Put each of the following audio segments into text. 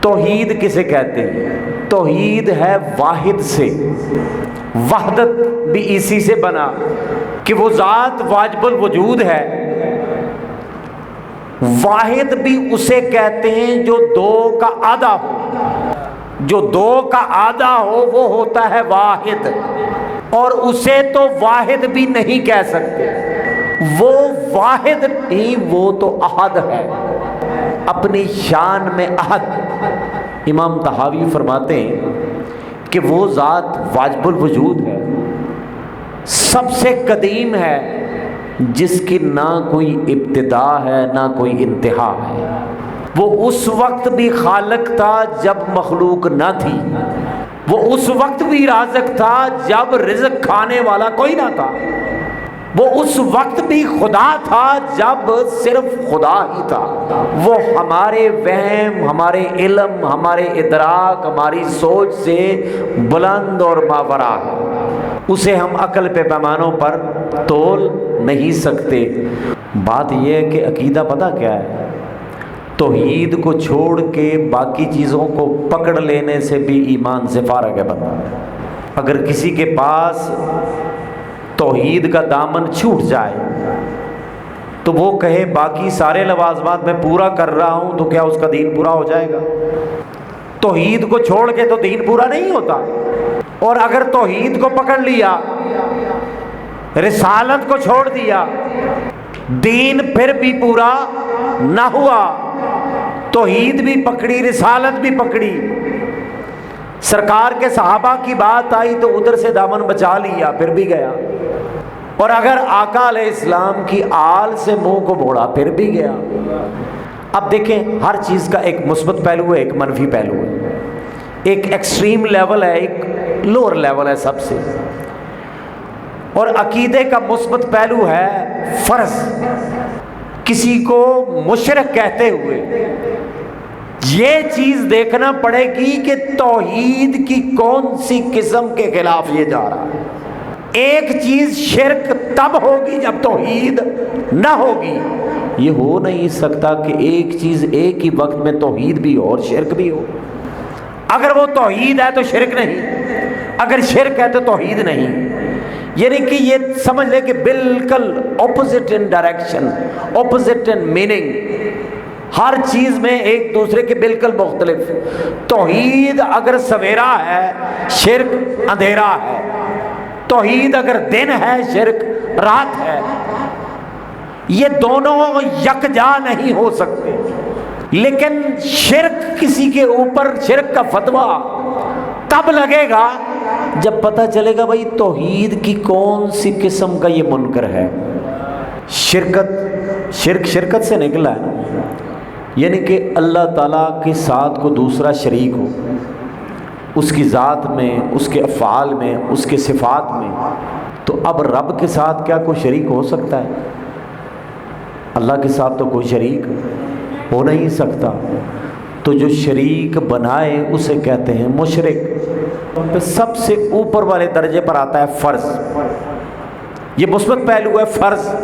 توحید کسے کہتے ہیں؟ توحید ہے واحد سے، وحدت بھی اسی سے بنا کہ وہ ذات واجب الوجود ہے۔ واحد بھی اسے کہتے ہیں جو دو کا آدھا ہو، جو دو کا آدھا ہو وہ ہوتا ہے واحد، اور اسے تو واحد بھی نہیں کہہ سکتے، وہ واحد نہیں، وہ تو احد ہے، اپنی شان میں احد۔ امام طحاوی فرماتے ہیں کہ وہ ذات واجب الوجود ہے، سب سے قدیم ہے، جس کی نہ کوئی ابتدا ہے نہ کوئی انتہا ہے۔ وہ اس وقت بھی خالق تھا جب مخلوق نہ تھی، وہ اس وقت بھی رازق تھا جب رزق کھانے والا کوئی نہ تھا، وہ اس وقت بھی خدا تھا جب صرف خدا ہی تھا۔ وہ ہمارے وہم، ہمارے علم، ہمارے ادراک، ہماری سوچ سے بلند اور ماوراء ہے، اسے ہم عقل پہ پیمانوں پر تول نہیں سکتے۔ بات یہ ہے کہ عقیدہ پتہ کیا ہے؟ توحید کو چھوڑ کے باقی چیزوں کو پکڑ لینے سے بھی ایمان سے فارغ ہے بندہ۔ اگر کسی کے پاس توحید کا دامن چھوٹ جائے تو وہ کہے باقی سارے لوازمات میں پورا کر رہا ہوں، تو کیا اس کا دین پورا ہو جائے گا؟ توحید کو چھوڑ کے تو دین پورا نہیں ہوتا۔ اور اگر توحید کو پکڑ لیا، رسالت کو چھوڑ دیا، دین پھر بھی پورا نہ ہوا۔ توحید بھی پکڑی، رسالت بھی پکڑی، سرکار کے صحابہ کی بات آئی تو ادھر سے دامن بچا لیا، پھر بھی گیا۔ اور اگر آقا علیہ السلام کی آل سے منہ کو موڑا، پھر بھی گیا۔ اب دیکھیں، ہر چیز کا ایک مثبت پہلو ہے، ایک منفی پہلو ہے، ایک ایکسٹریم لیول ہے، ایک لوور لیول ہے سب سے۔ اور عقیدے کا مثبت پہلو ہے فرض۔ کسی کو مشرک کہتے ہوئے یہ چیز دیکھنا پڑے گی کہ توحید کی کون سی قسم کے خلاف یہ جا رہا ہے۔ ایک چیز شرک تب ہوگی جب توحید نہ ہوگی۔ یہ ہو نہیں سکتا کہ ایک چیز ایک ہی وقت میں توحید بھی ہو اور شرک بھی ہو۔ اگر وہ توحید ہے تو شرک نہیں، اگر شرک ہے تو توحید نہیں۔ یعنی کہ یہ سمجھ لے کہ بالکل opposite in direction, opposite in meaning, ہر چیز میں ایک دوسرے کے بالکل مختلف۔ توحید اگر سویرا ہے، شرک اندھیرا ہے۔ توحید اگر دن ہے، شرک رات ہے۔ یہ دونوں یکجا نہیں ہو سکتے۔ لیکن شرک کسی کے اوپر، شرک کا فتویٰ تب لگے گا جب پتہ چلے گا بھائی توحید کی کون سی قسم کا یہ منکر ہے۔ شرکت سے نکلا ہے، یعنی کہ اللہ تعالیٰ کے ساتھ کو دوسرا شریک ہو، اس کی ذات میں، اس کے افعال میں، اس کے صفات میں۔ تو اب رب کے ساتھ کیا کوئی شریک ہو سکتا ہے؟ اللہ کے ساتھ تو کوئی شریک ہو نہیں سکتا۔ تو جو شریک بنائے اسے کہتے ہیں مشرک۔ پھر سب سے اوپر والے درجے پر آتا ہے فرض۔ یہ مثبت پہلو ہے فرض۔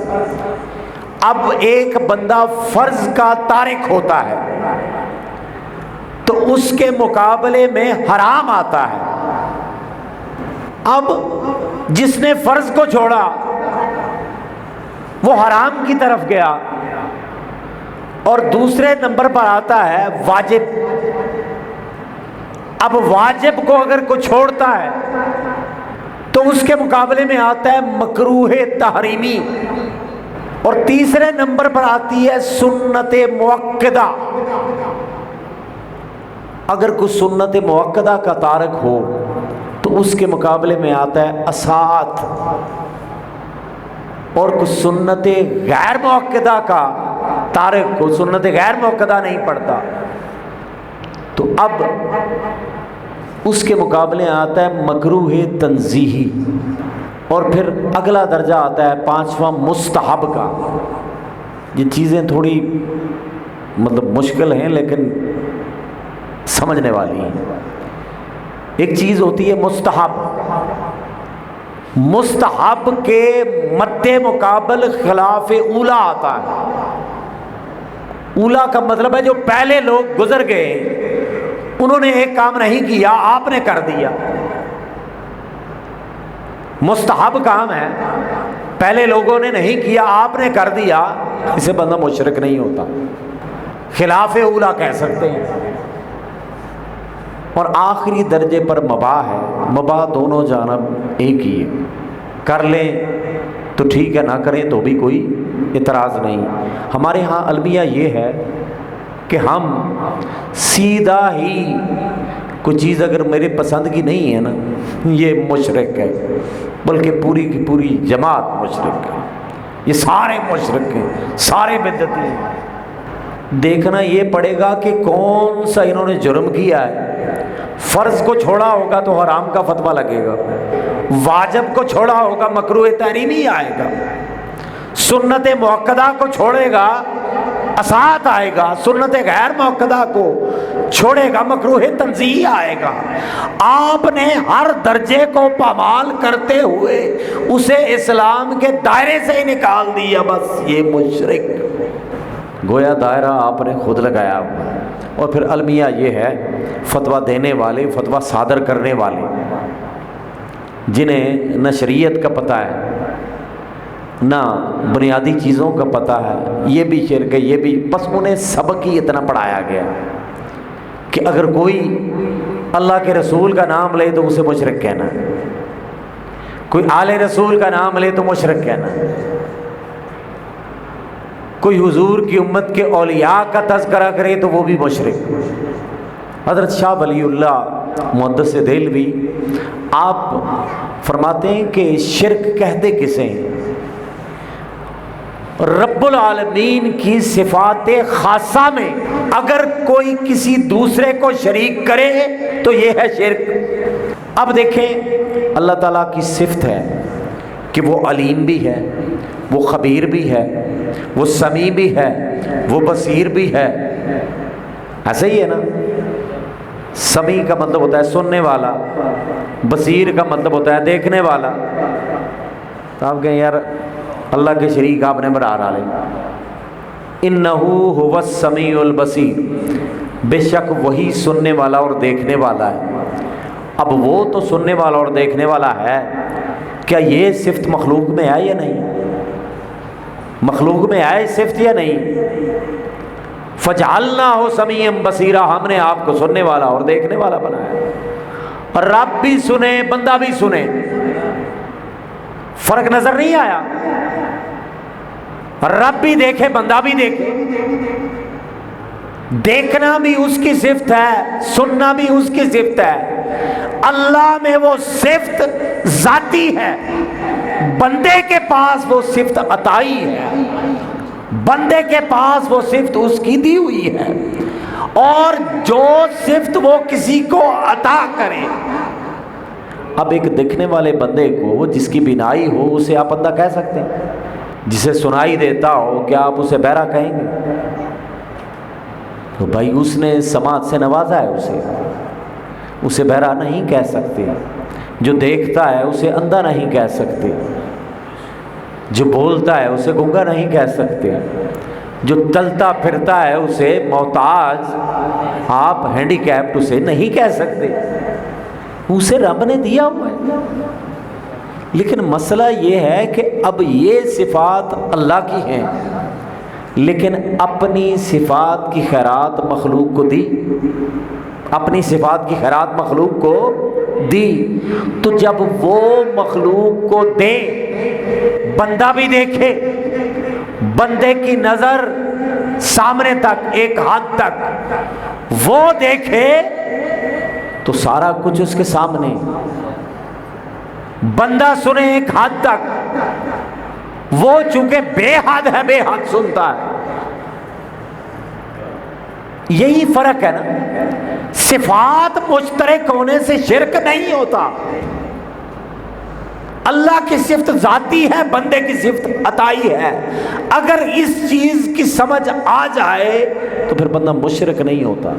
اب ایک بندہ فرض کا تارک ہوتا ہے تو اس کے مقابلے میں حرام آتا ہے۔ اب جس نے فرض کو چھوڑا وہ حرام کی طرف گیا۔ اور دوسرے نمبر پر آتا ہے واجب۔ اب واجب کو اگر کوئی چھوڑتا ہے تو اس کے مقابلے میں آتا ہے مکروہ تحریمی۔ اور تیسرے نمبر پر آتی ہے سنت مؤکدہ۔ اگر کوئی سنت مؤکدہ کا تارک ہو تو اس کے مقابلے میں آتا ہے اصاعت۔ اور کوئی سنت غیر مؤکدہ کا تارک کو، سنت غیر مؤکدہ نہیں پڑھتا، تو اب اس کے مقابلے آتا ہے مکروہ تنزیہی۔ اور پھر اگلا درجہ آتا ہے پانچواں مستحب کا۔ یہ چیزیں تھوڑی مطلب مشکل ہیں لیکن سمجھنے والی ہیں۔ ایک چیز ہوتی ہے مستحب۔ مستحب کے مد مقابل خلاف اولا آتا ہے۔ اولا کا مطلب ہے جو پہلے لوگ گزر گئے انہوں نے ایک کام نہیں کیا، آپ نے کر دیا، مستحب کام ہے، پہلے لوگوں نے نہیں کیا، آپ نے کر دیا، اسے بندہ مشرک نہیں ہوتا، خلاف اولا کہہ سکتے ہیں۔ اور آخری درجے پر مباح ہے، مباح دونوں جانب ایک ہی ہے، کر لیں تو ٹھیک ہے، نہ کریں تو بھی کوئی اعتراض نہیں۔ ہمارے ہاں المیہ یہ ہے کہ ہم سیدھا ہی کوئی چیز اگر میرے پسند کی نہیں ہے نا، یہ مشرک ہے، بلکہ پوری کی پوری جماعت مشرک ہے، یہ سارے مشرک ہیں، سارے بدعتی ہیں۔ دیکھنا یہ پڑے گا کہ کون سا انہوں نے جرم کیا ہے۔ فرض کو چھوڑا ہوگا تو حرام کا فتویٰ لگے گا، واجب کو چھوڑا ہوگا مکروہ تحریمی آئے گا، سنت مؤکدہ کو چھوڑے گا اسات آئے گا، سنت غیر مؤکدہ کو چھوڑے گا مکروہ تنزیہ آئے گا۔ آپ نے ہر درجے کو پامال کرتے ہوئے اسے اسلام کے دائرے سے ہی نکال دیا، بس یہ مشرک، گویا دائرہ آپ نے خود لگایا ہوا۔ اور پھر المیہ یہ ہے، فتویٰ دینے والے، فتویٰ صادر کرنے والے جنہیں نہ شریعت کا پتہ ہے نہ بنیادی چیزوں کا پتہ ہے، یہ بھی شرک ہے، یہ بھی، بس انہیں سبق ہی اتنا پڑھایا گیا کہ اگر کوئی اللہ کے رسول کا نام لے تو اسے مشرک کہنا، کوئی آل رسول کا نام لے تو مشرک کہنا، کوئی حضور کی امت کے اولیاء کا تذکرہ کرے تو وہ بھی مشرک۔ حضرت شاہ ولی اللہ محدث دہلوی آپ فرماتے ہیں کہ شرک کہتے کسے ہیں؟ رب العالمین کی صفات خاصہ میں اگر کوئی کسی دوسرے کو شریک کرے تو یہ ہے شرک۔ اب دیکھیں، اللہ تعالیٰ کی صفت ہے کہ وہ علیم بھی ہے، وہ خبیر بھی ہے، وہ سمیع بھی ہے، وہ بصیر بھی ہے، ایسے ہی ہے نا؟ سمیع کا مطلب ہوتا ہے سننے والا، بصیر کا مطلب ہوتا ہے دیکھنے والا۔ تو آپ کہیں یار اللہ کے شریک آپ نے بنا ڈالے۔ انہو هو السمیع البصیر، بے شک وہی سننے والا اور دیکھنے والا ہے۔ اب وہ تو سننے والا اور دیکھنے والا ہے، کیا یہ صفت مخلوق میں ہے یا نہیں؟ مخلوق میں ہے صفت یا نہیں؟ فجعلناہ سمیعا بصیرا، ہم نے آپ کو سننے والا اور دیکھنے والا بنایا، اور رب بھی سنے بندہ بھی سنے، فرق نظر نہیں آیا؟ رب بھی دیکھے بندہ بھی دیکھے، دیکھنا بھی اس کی صفت ہے، سننا بھی اس کی صفت ہے۔ اللہ میں وہ صفت ذاتی ہے، بندے کے پاس وہ صفت عطائی ہے، بندے کے پاس وہ صفت اس کی دی ہوئی ہے، اور جو صفت وہ کسی کو عطا کرے۔ اب ایک دیکھنے والے بندے کو جس کی بینائی ہو اسے آپ اندھا کہہ سکتے ہیں؟ جسے سنائی دیتا ہو کیا آپ اسے بہرا کہیں گے؟ تو بھائی اس نے سماعت سے نوازا ہے، اسے بہرا نہیں کہہ سکتے۔ جو دیکھتا ہے اسے اندھا نہیں کہہ سکتے، جو بولتا ہے اسے گنگا نہیں کہہ سکتے، جو چلتا پھرتا ہے اسے محتاج، آپ ہینڈی کیپڈ اسے نہیں کہہ سکتے، اسے رب نے دیا ہوا ہے۔ لیکن مسئلہ یہ ہے کہ اب یہ صفات اللہ کی ہیں، لیکن اپنی صفات کی خیرات مخلوق کو دی، اپنی صفات کی خیرات مخلوق کو دی، تو جب وہ مخلوق کو دے، بندہ بھی دیکھے، بندے کی نظر سامنے تک ایک حد تک وہ دیکھے تو سارا کچھ اس کے سامنے، بندہ سنے ایک حد تک، وہ چونکہ بے حد ہے بے حد سنتا ہے۔ یہی فرق ہے نا، صفات مشترک ہونے سے شرک نہیں ہوتا۔ اللہ کی صفت ذاتی ہے، بندے کی صفت عطائی ہے۔ اگر اس چیز کی سمجھ آ جائے تو پھر بندہ مشرک نہیں ہوتا۔